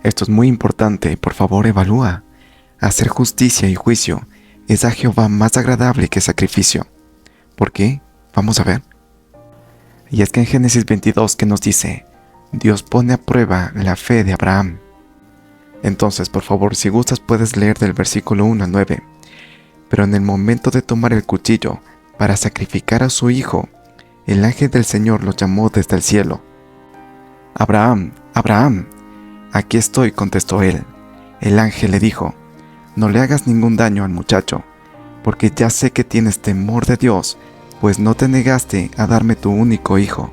Esto es muy importante, por favor evalúa. Hacer justicia y juicio es a Jehová más agradable que sacrificio. ¿Por qué? Vamos a ver. Y es que en Génesis 22 que nos dice, Dios pone a prueba la fe de Abraham. Entonces, por favor, si gustas puedes leer del versículo 1 al 9. Pero en el momento de tomar el cuchillo para sacrificar a su hijo, el ángel del Señor lo llamó desde el cielo. Abraham, Abraham. Aquí estoy, contestó él. El ángel le dijo, no le hagas ningún daño al muchacho, porque ya sé que tienes temor de Dios, pues no te negaste a darme tu único hijo.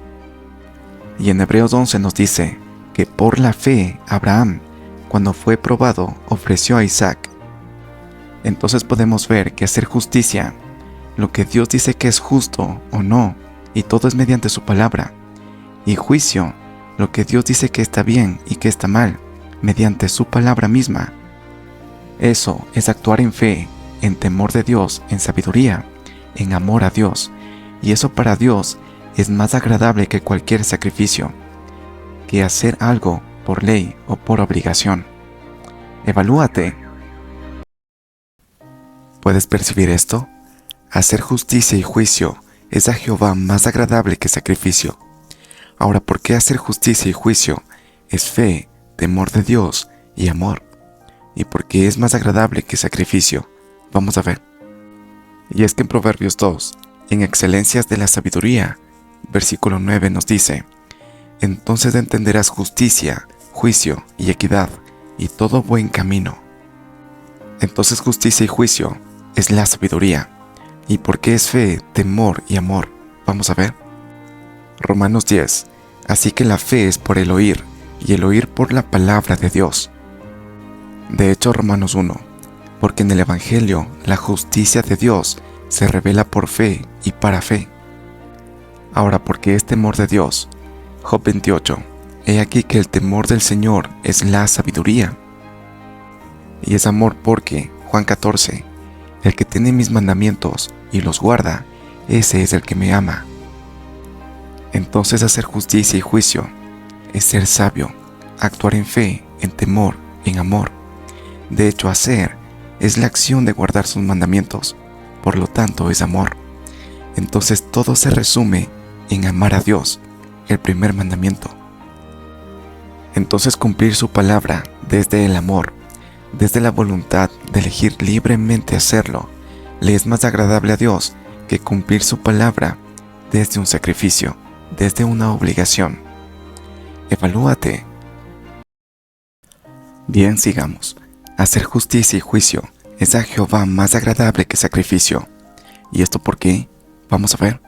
Y en Hebreos 11 nos dice que por la fe Abraham, cuando fue probado, ofreció a Isaac. Entonces podemos ver que hacer justicia, lo que Dios dice que es justo o no, y todo es mediante su palabra, y juicio, lo que Dios dice que está bien y que está mal, mediante su palabra misma. Eso es actuar en fe, en temor de Dios, en sabiduría, en amor a Dios, y eso para Dios es más agradable que cualquier sacrificio, que hacer algo por ley o por obligación. Evalúate. ¿Puedes percibir esto? Hacer justicia y juicio es a Jehová más agradable que sacrificio. Ahora, ¿por qué hacer justicia y juicio es fe, temor de Dios y amor? ¿Y por qué es más agradable que sacrificio? Vamos a ver. Y es que en Proverbios 2, en Excelencias de la Sabiduría, versículo 9 nos dice, entonces entenderás justicia, juicio y equidad, y todo buen camino. Entonces justicia y juicio es la sabiduría. ¿Y por qué es fe, temor y amor? Vamos a ver. Romanos 10. Así que la fe es por el oír, y el oír por la palabra de Dios. De hecho, Romanos 1. Porque en el Evangelio la justicia de Dios se revela por fe y para fe. Ahora, ¿por qué es temor de Dios? Job 28. He aquí que el temor del Señor es la sabiduría. Y es amor porque, Juan 14, el que tiene mis mandamientos y los guarda, ese es el que me ama. Entonces hacer justicia y juicio es ser sabio, actuar en fe, en temor, en amor. De hecho, hacer es la acción de guardar sus mandamientos, por lo tanto es amor. Entonces todo se resume en amar a Dios, el primer mandamiento. Entonces cumplir su palabra desde el amor, desde la voluntad de elegir libremente hacerlo, le es más agradable a Dios que cumplir su palabra desde un sacrificio, desde una obligación. Evalúate. Bien, sigamos. Hacer justicia y juicio es a Jehová más agradable que sacrificio. ¿Y esto por qué? Vamos a ver.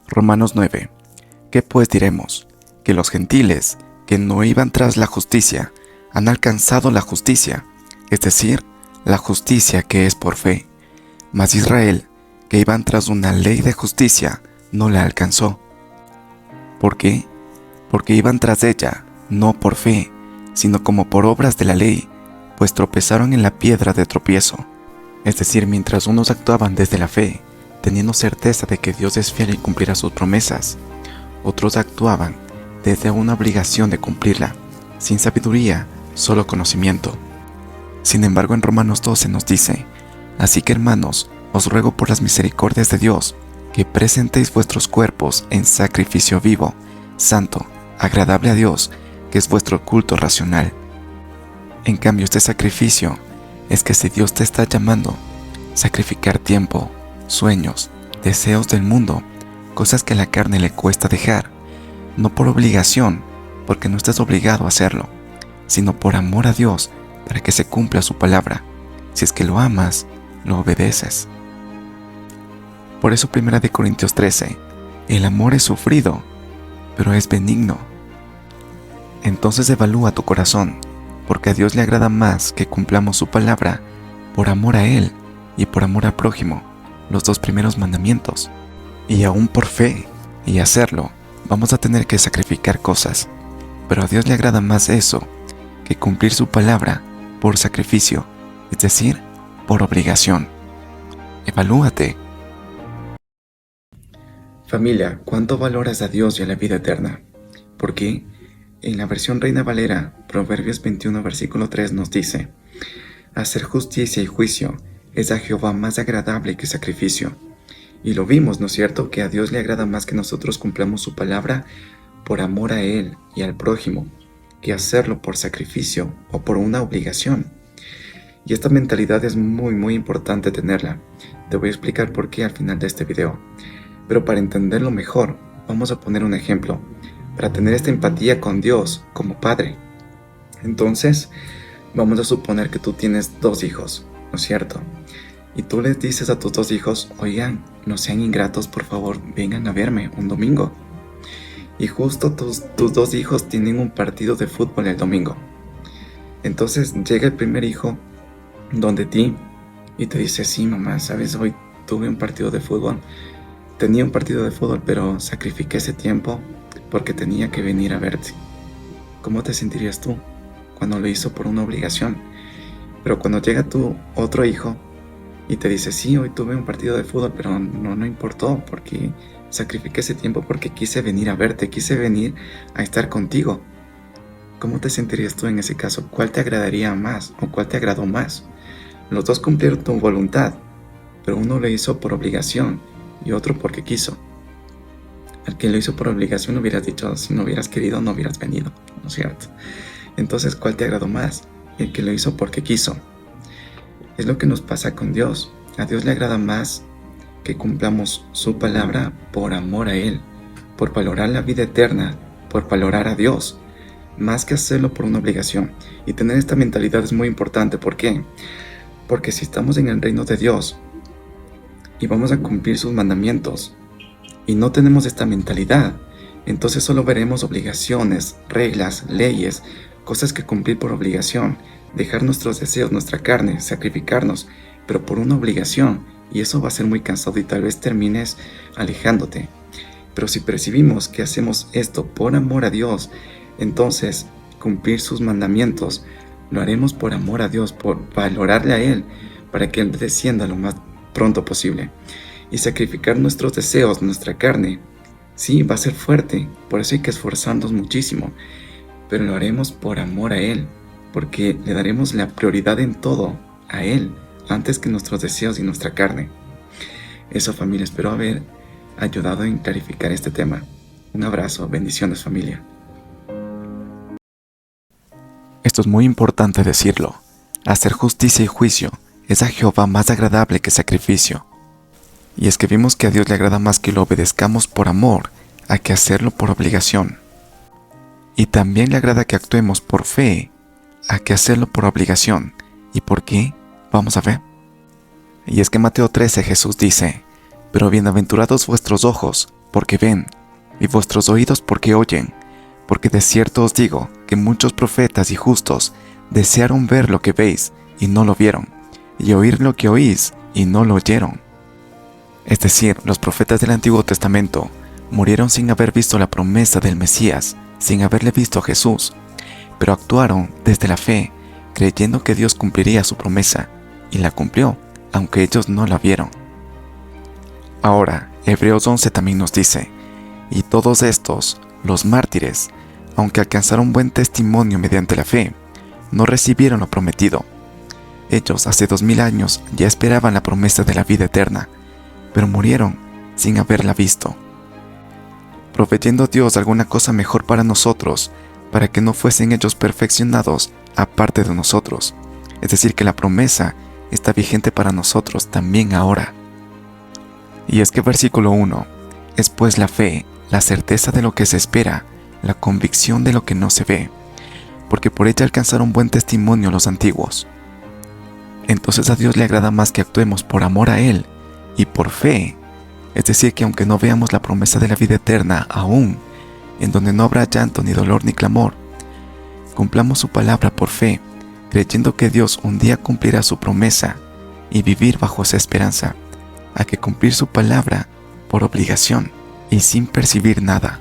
Romanos 9. ¿Qué pues diremos? Que los gentiles, que no iban tras la justicia, han alcanzado la justicia, es decir, la justicia que es por fe. Mas Israel, que iban tras una ley de justicia, no la alcanzó. ¿Por qué? Porque iban tras ella, no por fe, sino como por obras de la ley, pues tropezaron en la piedra de tropiezo. Es decir, mientras unos actuaban desde la fe, teniendo certeza de que Dios es fiel y cumplirá sus promesas, otros actuaban desde una obligación de cumplirla, sin sabiduría, solo conocimiento. Sin embargo, en Romanos 12 nos dice, así que hermanos, os ruego por las misericordias de Dios, que presentéis vuestros cuerpos en sacrificio vivo, santo, agradable a Dios, que es vuestro culto racional. En cambio, este sacrificio es que si Dios te está llamando, sacrificar tiempo, sueños, deseos del mundo, cosas que a la carne le cuesta dejar, no por obligación, porque no estás obligado a hacerlo, sino por amor a Dios, para que se cumpla su palabra. Si es que lo amas, lo obedeces. Por eso 1 Corintios 13, el amor es sufrido, pero es benigno. Entonces evalúa tu corazón, porque a Dios le agrada más que cumplamos su palabra por amor a Él y por amor al prójimo, los dos primeros mandamientos. Y aún por fe y hacerlo, vamos a tener que sacrificar cosas, pero a Dios le agrada más eso que cumplir su palabra por sacrificio, es decir, por obligación. Evalúate. Familia, ¿cuánto valoras a Dios y a la vida eterna? ¿Por qué? en la versión Reina Valera, Proverbios 21, versículo 3 nos dice: hacer justicia y juicio es a Jehová más agradable que sacrificio. Y lo vimos, ¿no es cierto?, que a Dios le agrada más que nosotros cumplamos su palabra por amor a Él y al prójimo, que hacerlo por sacrificio o por una obligación. Y esta mentalidad es muy importante tenerla. Te voy a explicar por qué al final de este video. Pero para entenderlo mejor, vamos a poner un ejemplo, para tener esta empatía con Dios como Padre. Entonces, vamos a suponer que tú tienes 2 hijos, ¿no es cierto? Y tú les dices a tus 2 hijos: oigan, no sean ingratos, por favor, vengan a verme un domingo. Y justo tus 2 hijos tienen un partido de fútbol el domingo. Entonces llega el primer hijo donde ti y te dice: sí, mamá, sabes, hoy tuve un partido de fútbol. Tenía un partido de fútbol, pero sacrifiqué ese tiempo porque tenía que venir a verte. ¿Cómo te sentirías tú cuando lo hizo por una obligación? Pero cuando llega tu otro hijo y te dice: sí, hoy tuve un partido de fútbol, pero no importó porque sacrifiqué ese tiempo porque quise venir a verte, quise venir a estar contigo. ¿Cómo te sentirías tú en ese caso? ¿Cuál te agradaría más o cuál te agradó más? Los 2 cumplieron tu voluntad, pero uno lo hizo por obligación y otro porque quiso. Al que lo hizo por obligación hubieras dicho: si no hubieras querido, no hubieras venido, ¿no es cierto? Entonces, ¿cuál te agradó más? El que lo hizo porque quiso. Es lo que nos pasa con Dios. A Dios le agrada más que cumplamos su palabra por amor a Él, por valorar la vida eterna, por valorar a Dios, más que hacerlo por una obligación. Y tener esta mentalidad es muy importante. ¿Por qué? Porque si estamos en el reino de Dios y vamos a cumplir sus mandamientos y no tenemos esta mentalidad, entonces solo veremos obligaciones, reglas, leyes, cosas que cumplir por obligación, dejar nuestros deseos, nuestra carne, sacrificarnos, pero por una obligación, y eso va a ser muy cansado y tal vez termines alejándote. Pero si percibimos que hacemos esto por amor a Dios, entonces cumplir sus mandamientos lo haremos por amor a Dios, por valorarle a Él, para que Él descienda lo más pronto posible. Y sacrificar nuestros deseos, nuestra carne, sí, va a ser fuerte, por eso hay que esforzarnos muchísimo, pero lo haremos por amor a Él, porque le daremos la prioridad en todo a Él, antes que nuestros deseos y nuestra carne. Eso, familia, espero haber ayudado en clarificar este tema. Un abrazo, bendiciones, familia. Esto es muy importante decirlo. Hacer justicia y juicio es a Jehová más agradable que sacrificio. Y es que vimos que a Dios le agrada más que lo obedezcamos por amor a que hacerlo por obligación. Y también le agrada que actuemos por fe a que hacerlo por obligación. ¿Y por qué? Vamos a ver. Y es que en Mateo 13 Jesús dice: pero bienaventurados vuestros ojos, porque ven, y vuestros oídos porque oyen, porque de cierto os digo que muchos profetas y justos desearon ver lo que veis y no lo vieron, y oír lo que oís y no lo oyeron. Es decir, los profetas del Antiguo Testamento murieron sin haber visto la promesa del Mesías, sin haberle visto a Jesús, pero actuaron desde la fe, creyendo que Dios cumpliría su promesa, y la cumplió, aunque ellos no la vieron. Ahora, Hebreos 11 también nos dice: y todos estos, los mártires, aunque alcanzaron buen testimonio mediante la fe, no recibieron lo prometido. Ellos hace 2000 años ya esperaban la promesa de la vida eterna, pero murieron sin haberla visto, proveyendo Dios alguna cosa mejor para nosotros, para que no fuesen ellos perfeccionados aparte de nosotros. Es decir, que la promesa está vigente para nosotros también ahora. Y es que versículo 1, es pues la fe, la certeza de lo que se espera, la convicción de lo que no se ve, porque por ella alcanzaron buen testimonio los antiguos. Entonces a Dios le agrada más que actuemos por amor a Él y por fe, es decir, que aunque no veamos la promesa de la vida eterna aún, en donde no habrá llanto ni dolor ni clamor, cumplamos su palabra por fe, creyendo que Dios un día cumplirá su promesa y vivir bajo esa esperanza, a que cumplir su palabra por obligación y sin percibir nada.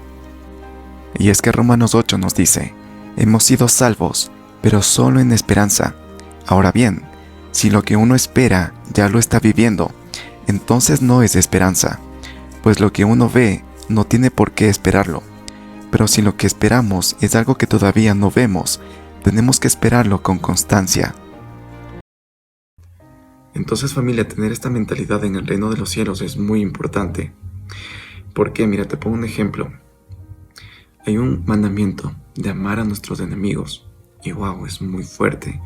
Y es que Romanos 8 nos dice: hemos sido salvos, pero solo en esperanza. Ahora bien, si lo que uno espera ya lo está viviendo, entonces no es esperanza, pues lo que uno ve no tiene por qué esperarlo, Pero si lo que esperamos es algo que todavía no vemos, tenemos que esperarlo con constancia. Entonces, familia, tener esta mentalidad en el reino de los cielos es muy importante. Porque, mira, te pongo un ejemplo. Hay un mandamiento de amar a nuestros enemigos. Y wow, es muy fuerte.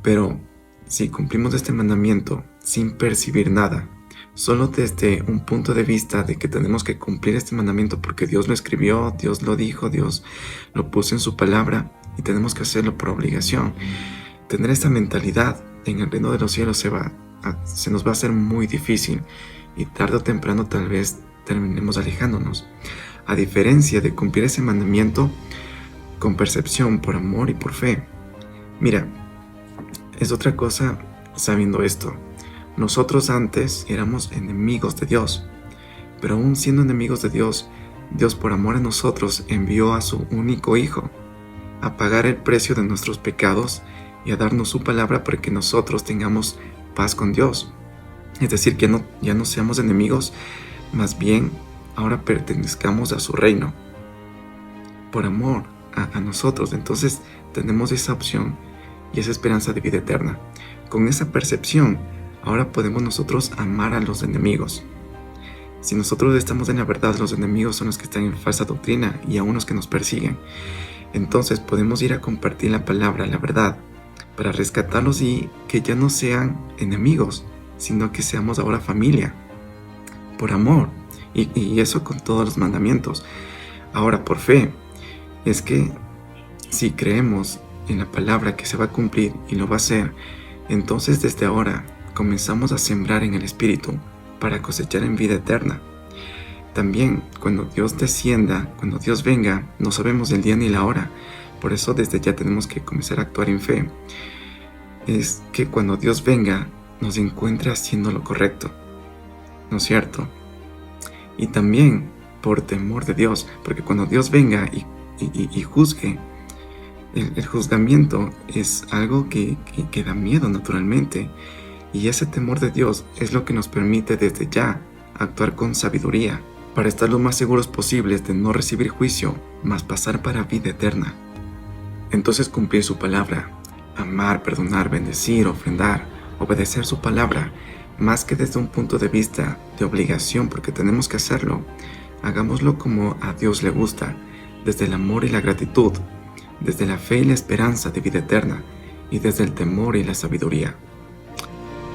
Pero si cumplimos este mandamiento sin percibir nada, solo desde un punto de vista de que tenemos que cumplir este mandamiento porque Dios lo escribió, Dios lo dijo, Dios lo puso en su palabra y tenemos que hacerlo por obligación. Tener esta mentalidad en el reino de los cielos se nos va a hacer muy difícil y tarde o temprano tal vez terminemos alejándonos. A diferencia de cumplir ese mandamiento con percepción, por amor y por fe. Mira, es otra cosa sabiendo esto. Nosotros antes éramos enemigos de Dios, pero aún siendo enemigos de Dios, Dios por amor a nosotros envió a su único Hijo a pagar el precio de nuestros pecados y a darnos su palabra para que nosotros tengamos paz con Dios. Es decir, que ya no seamos enemigos, más bien ahora pertenezcamos a su reino, por amor a nosotros. Entonces tenemos esa opción y esa esperanza de vida eterna. Con esa percepción, ahora podemos nosotros amar a los enemigos. Si nosotros estamos en la verdad, los enemigos son los que están en falsa doctrina y aún los que nos persiguen. Entonces podemos ir a compartir la palabra, la verdad, para rescatarlos y que ya no sean enemigos, sino que seamos ahora familia, por amor, y eso con todos los mandamientos. Ahora, por fe, es que si creemos en la palabra que se va a cumplir y lo va a hacer, entonces desde ahora comenzamos a sembrar en el Espíritu para cosechar en vida eterna. También cuando Dios descienda, cuando Dios venga, no sabemos el día ni la hora. Por eso desde ya tenemos que comenzar a actuar en fe. Es que cuando Dios venga, nos encuentre haciendo lo correcto, ¿no es cierto? Y también por temor de Dios, porque cuando Dios venga y juzgue, el juzgamiento es algo que da miedo naturalmente, y ese temor de Dios es lo que nos permite desde ya actuar con sabiduría, para estar lo más seguros posibles de no recibir juicio, mas pasar para vida eterna. Entonces cumplir su palabra, amar, perdonar, bendecir, ofrendar, obedecer su palabra, más que desde un punto de vista de obligación porque tenemos que hacerlo, hagámoslo como a Dios le gusta, desde el amor y la gratitud, desde la fe y la esperanza de vida eterna, y desde el temor y la sabiduría.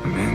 Amén.